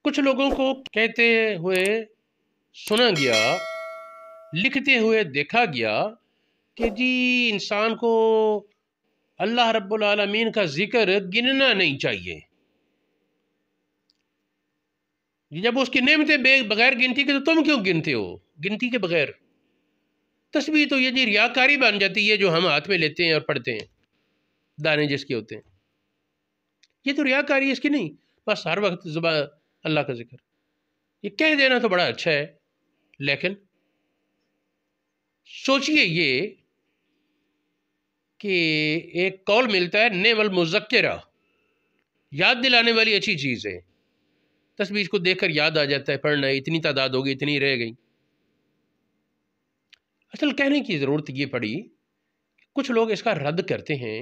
کچھ لوگوں کو کہتے ہوئے سنا گیا، لکھتے ہوئے دیکھا گیا کہ جی انسان کو اللہ رب العالمین کا ذکر گننا نہیں چاہیے، جب اس کی نعمتیں بغیر گنتی کے تو تم کیوں گنتے ہو گنتی کے بغیر؟ تسبیح تو یہ جی ریاکاری بن جاتی ہے جو ہم ہاتھ میں لیتے ہیں اور پڑھتے ہیں، دانے جس کے ہوتے ہیں، یہ تو ریاکاری اس کی نہیں، بس ہر وقت زبان اللہ کا ذکر، یہ کہہ دینا تو بڑا اچھا ہے، لیکن سوچئے یہ کہ ایک قول ملتا ہے نعم المذکرہ، یاد دلانے والی اچھی چیز ہے، تسبیح کو دیکھ کر یاد آ جاتا ہے پڑھنا ہے، اتنی تعداد ہوگی اتنی رہ گئی۔ اصل کہنے کی ضرورت یہ پڑی، کچھ لوگ اس کا رد کرتے ہیں،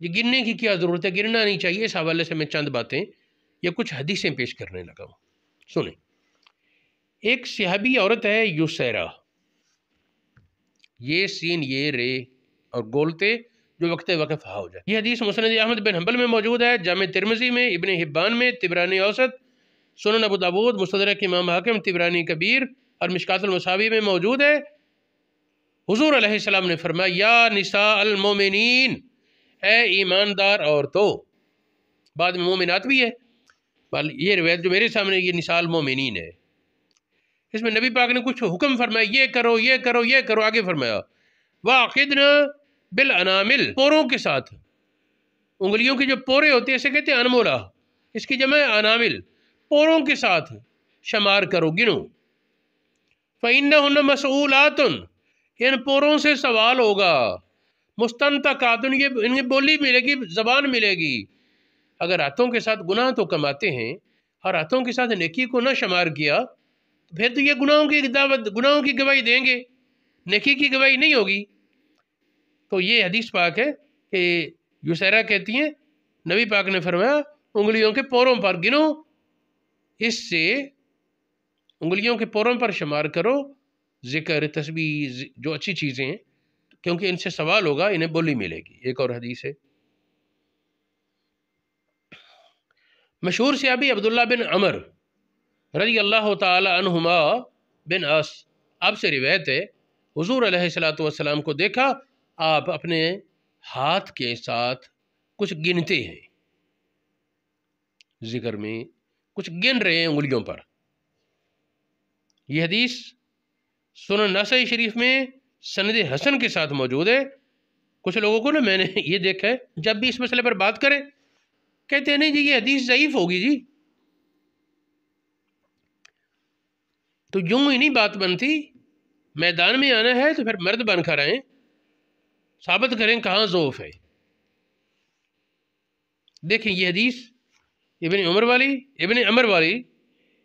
یہ گننے کی کیا ضرورت ہے، گننا نہیں چاہیے، اس حوالے سے میں چند باتیں یا کچھ حدیثیں پیش کرنے لگا ہوں، سنیں۔ ایک صحابی عورت ہے یسیرہ، یہ سین یہ رے اور گولتے جو وقت وقف ہو جائے، یہ حدیث مسند احمد بن حنبل میں موجود ہے، جامع ترمذی میں، ابن حبان میں، طبرانی اوسط، سنن ابو داود، مستدرک امام حاکم، طبرانی کبیر اور مشکات المصابیح میں موجود ہے۔ حضور علیہ السلام نے فرمایا یا نساء المومنین، اے ایماندار عورتوں، بعد میں مومنات بھی ہے، یہ روایت جو میرے سامنے یہ نساء المومنین ہے، اس میں نبی پاک نے کچھ حکم فرمایا، یہ کرو یہ کرو یہ کرو، آگے فرمایا وَعْقِدْنَا بِالْأَنَامِلِ، پوروں کے ساتھ، انگلیوں کے جو پورے ہوتے ہیں اسے کہتے ہیں انمولہ، اس کی جمع ہے انامل، پوروں کے ساتھ شمار کرو، گنو۔ فَإِنَّهُنَّ مَسْئُولَاتٌ، ان پوروں سے سوال ہوگا، مستنطقاتٌ، یہ انہیں بولی ملے گی، زبان ملے گی۔ اگر ہاتھوں کے ساتھ گناہ تو کماتے ہیں اور ہاتھوں کے ساتھ نیکی کو نہ شمار کیا تو پھر تو یہ گناہوں کی گواہی دیں گے، نیکی کی گواہی نہیں ہوگی۔ تو یہ حدیث پاک ہے کہ یسیرہ کہتی ہیں نبی پاک نے فرمایا انگلیوں کے پوروں پر گنو، اس سے انگلیوں کے پوروں پر شمار کرو، ذکر تسبیح جو اچھی چیزیں ہیں، کیونکہ ان سے سوال ہوگا، انہیں بولی ملے گی۔ ایک اور حدیث ہے، مشہور صحابی عبداللہ بن عمر رضی اللہ تعالی عنہما بن عاص، آپ سے روایت ہے حضور علیہ السلام کو دیکھا آپ اپنے ہاتھ کے ساتھ کچھ گنتے ہیں، ذکر میں کچھ گن رہے ہیں انگلیوں پر۔ یہ حدیث سنن نسائی شریف میں سند حسن کے ساتھ موجود ہے۔ کچھ لوگوں کو نا میں نے یہ دیکھا ہے جب بھی اس مسئلے پر بات کریں کہتے ہیں نہیں جی یہ حدیث ضعیف ہوگی جی، تو یوں ہی نہیں بات بنتی، میدان میں آنا ہے تو پھر مرد بن کر آئیں، ثابت کریں کہاں ضعف ہے۔ دیکھیں یہ حدیث ابن عمر والی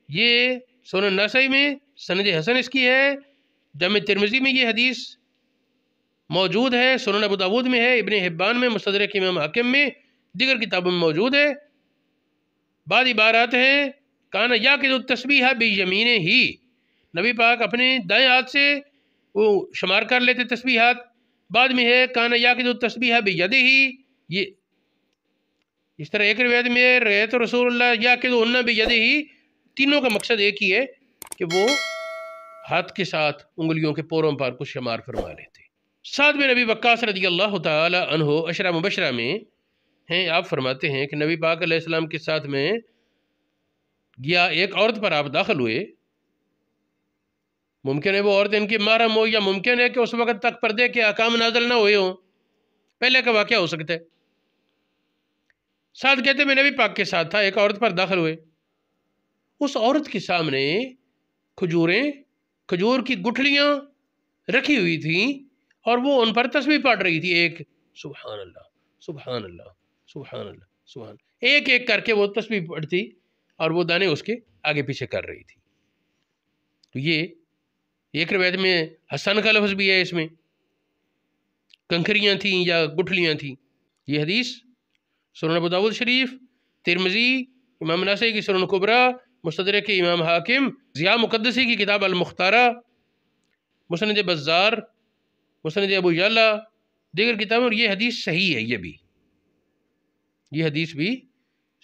یہ سنن نسائی میں سند حسن اس کی ہے، جامع ترمذی میں یہ حدیث موجود ہے، سنن ابو داود میں ہے، ابن حبان میں، مستدرک امام حاکم میں، دیگر کتابوں میں موجود ہے۔ بعض عبارات ہیں کانا یاقظ التسبیح بیمینہ ہی، نبی پاک اپنے دائیں ہاتھ سے وہ شمار کر لیتے تسبیحات۔ بعد میں ہے کانا یاقظ التسبیح بیدہ ہی، یہ اس طرح ایک روایت میں رأیت رسول اللہ یاقظہن بیدہ ہی، تینوں کا مقصد ایک ہی ہے کہ وہ ہاتھ کے ساتھ انگلیوں کے پوروں پر کچھ شمار فرما لیتے۔ سعد بن ابی وقاص رضی اللہ تعالی عنہ عشرہ مبشرہ میں ہیں، آپ فرماتے ہیں کہ نبی پاک علیہ السلام کے ساتھ میں گیا، ایک عورت پر آپ داخل ہوئے، ممکن ہے وہ عورت ان کی محرم ہو، یا ممکن ہے کہ اس وقت تک پردے کے احکام نازل نہ ہوئے ہوں، پہلے کا واقعہ ہو سکتا ہے۔ سعد کہتے میں نبی پاک کے ساتھ تھا، ایک عورت پر داخل ہوئے، اس عورت کے سامنے کھجور کی گٹھلیاں رکھی ہوئی تھیں اور وہ ان پر تسبیح پڑھ رہی تھی، ایک سبحان اللہ سبحان اللہ سبحان اللہ سبحان اللہ، ایک ایک کر کے وہ تسبیح پڑھتی اور وہ دانے اس کے آگے پیچھے کر رہی تھی۔ تو یہ ایک روایت میں حسن کا لفظ بھی ہے، اس میں کنکریاں تھیں یا گٹھلیاں تھیں۔ یہ حدیث سنن ابو داود شریف، ترمذی، امام نسائی کی سنن کبریٰ، مستدرک امام حاکم، ضیاء مقدسی کی کتاب المختارہ، مسند بزار، مسند ابو یعلا، دیگر کتابوں، اور یہ حدیث صحیح ہے، یہ حدیث بھی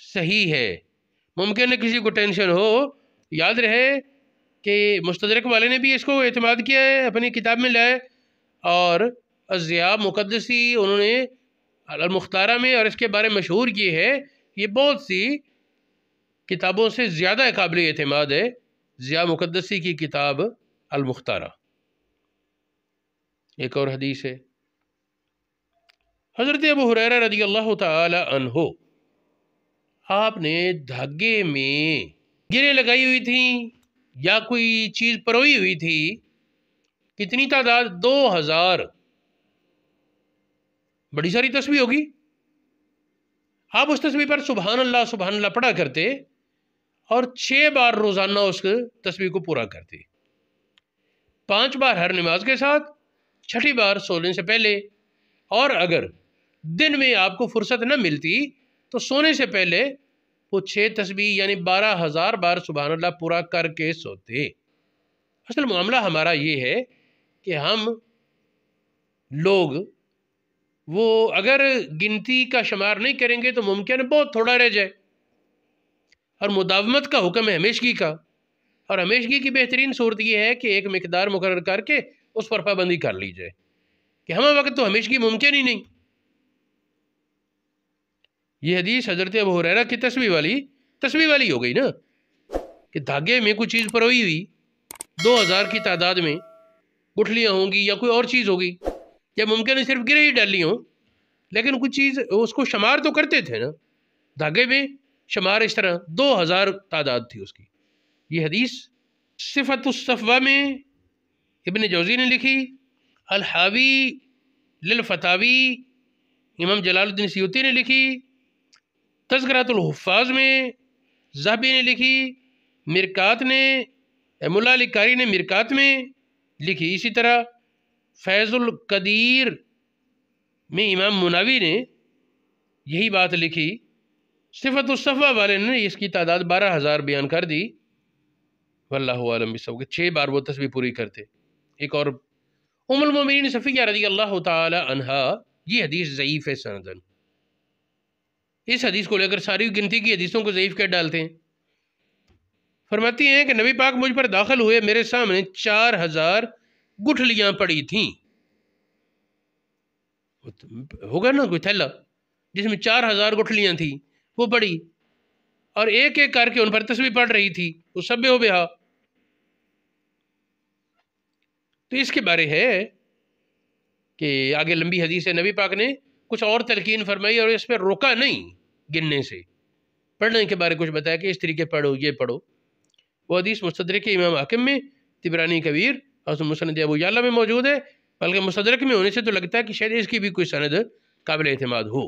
صحیح ہے۔ ممکن ہے کسی کو ٹینشن ہو، یاد رہے کہ مستدرک والے نے بھی اس کو اعتماد کیا ہے، اپنی کتاب میں لائے، اور ضیاء مقدسی انہوں نے المختارہ میں، اور اس کے بارے میں مشہور یہ ہے، یہ بہت سی کتابوں سے زیادہ قابل اعتماد ہے ضیاء مقدسی کی کتاب المختارہ۔ ایک اور حدیث ہے، حضرت ابو ہریرہ رضی اللہ تعالی عنہ، آپ نے دھاگے میں گریں لگائی ہوئی تھیں یا کوئی چیز پروئی ہوئی تھی، کتنی تعداد؟ 2000، بڑی ساری تسبیح ہوگی۔ آپ اس تسبیح پر سبحان اللہ پڑھا کرتے، اور 6 بار روزانہ اس تسبیح کو پورا کرتے، 5 بار ہر نماز کے ساتھ، 6ٹھی بار سونے سے پہلے، اور اگر دن میں آپ کو فرصت نہ ملتی تو سونے سے پہلے وہ 6 تسبیح یعنی 12,000 بار سبحان اللہ پورا کر کے سوتے۔ اصل معاملہ ہمارا یہ ہے کہ ہم لوگ وہ اگر گنتی کا شمار نہیں کریں گے تو ممکن ہے بہت تھوڑا رہ جائے، اور مداومت کا حکم ہے ہمیشگی کا، اور ہمیشگی کی بہترین صورت یہ ہے کہ ایک مقدار مقرر کر کے اس پر پابندی کر لی جائے، کہ ہمیں وقت تو ہمیشگی ممکن ہی نہیں۔ یہ حدیث حضرت ابو ہریرہ کی تسبیح والی ہو گئی نا، کہ دھاگے میں کوئی چیز پروئی ہوئی 2000 کی تعداد میں، گٹھلیاں ہوں گی یا کوئی اور چیز ہوگی، یا ممکن ہے صرف گرے ہی ڈالی ہوں، لیکن کوئی چیز اس کو شمار تو کرتے تھے نا، دھاگے میں شمار اس طرح 2000 تعداد تھی اس کی۔ یہ حدیث صفت الصفوہ میں ابن جوزی نے لکھی، الحاوی للفتاوی امام جلال الدین سیوطی نے لکھی، تذکرۃ الحفاظ میں ذہبی نے لکھی، مرکات نے ملا علی قاری نے مرکات میں لکھی، اسی طرح فیض القدیر میں امام مناوی نے یہی بات لکھی۔ صفت الصفوہ والے نے اس کی تعداد 12,000 بیان کر دی، واللہ عالم بالصواب، کہ 6 بار وہ تسبیح پوری کرتے۔ ایک اور ام المومنین صفیہ رضی اللہ تعالی عنہا، یہ حدیث ضعیف ہے سندن، اس حدیث کو لے کر ساری گنتی کی حدیثوں کو ضعیف کر ڈالتے ہیں۔ فرماتی ہیں کہ نبی پاک مجھ پر داخل ہوئے، میرے سامنے 4000 گٹھلیاں پڑی تھیں، ہوگا نا کوئی تھیلا جس میں 4000 گٹھلیاں تھیں، وہ پڑی، اور ایک ایک کر کے ان پر تسبیح پڑھ رہی تھی، وہ سب ہو بہا۔ تو اس کے بارے ہے کہ آگے لمبی حدیث ہے، نبی پاک نے کچھ اور تلقین فرمائی اور اس پہ روکا نہیں گننے سے، پڑھنے کے بارے کچھ بتایا کہ اس طریقے پڑھو، یہ پڑھو۔ وہ حدیث مستدرک امام حاکم میں، طبرانی کبیر اور مسند ابو یعلا میں موجود ہے، بلکہ مستدرک میں ہونے سے تو لگتا ہے کہ شاید اس کی بھی کوئی سند قابل اعتماد ہو۔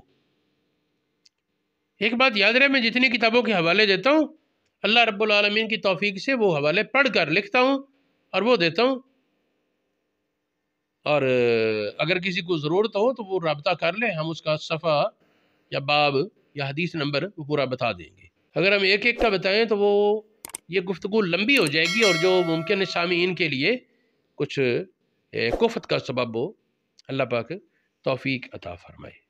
ایک بات یاد رہے، میں جتنی کتابوں کے حوالے دیتا ہوں اللہ رب العالمین کی توفیق سے وہ حوالے پڑھ کر لکھتا ہوں اور وہ دیتا ہوں، اور اگر کسی کو ضرورت ہو تو وہ رابطہ کر لے، ہم اس کا صفحہ یا باب یا حدیث نمبر وہ پورا بتا دیں گے۔ اگر ہم ایک ایک کا بتائیں تو وہ یہ گفتگو لمبی ہو جائے گی، اور جو ممکن ہے سامعین کے لیے کچھ کفت کا سبب ہو۔ اللہ پاک توفیق عطا فرمائے۔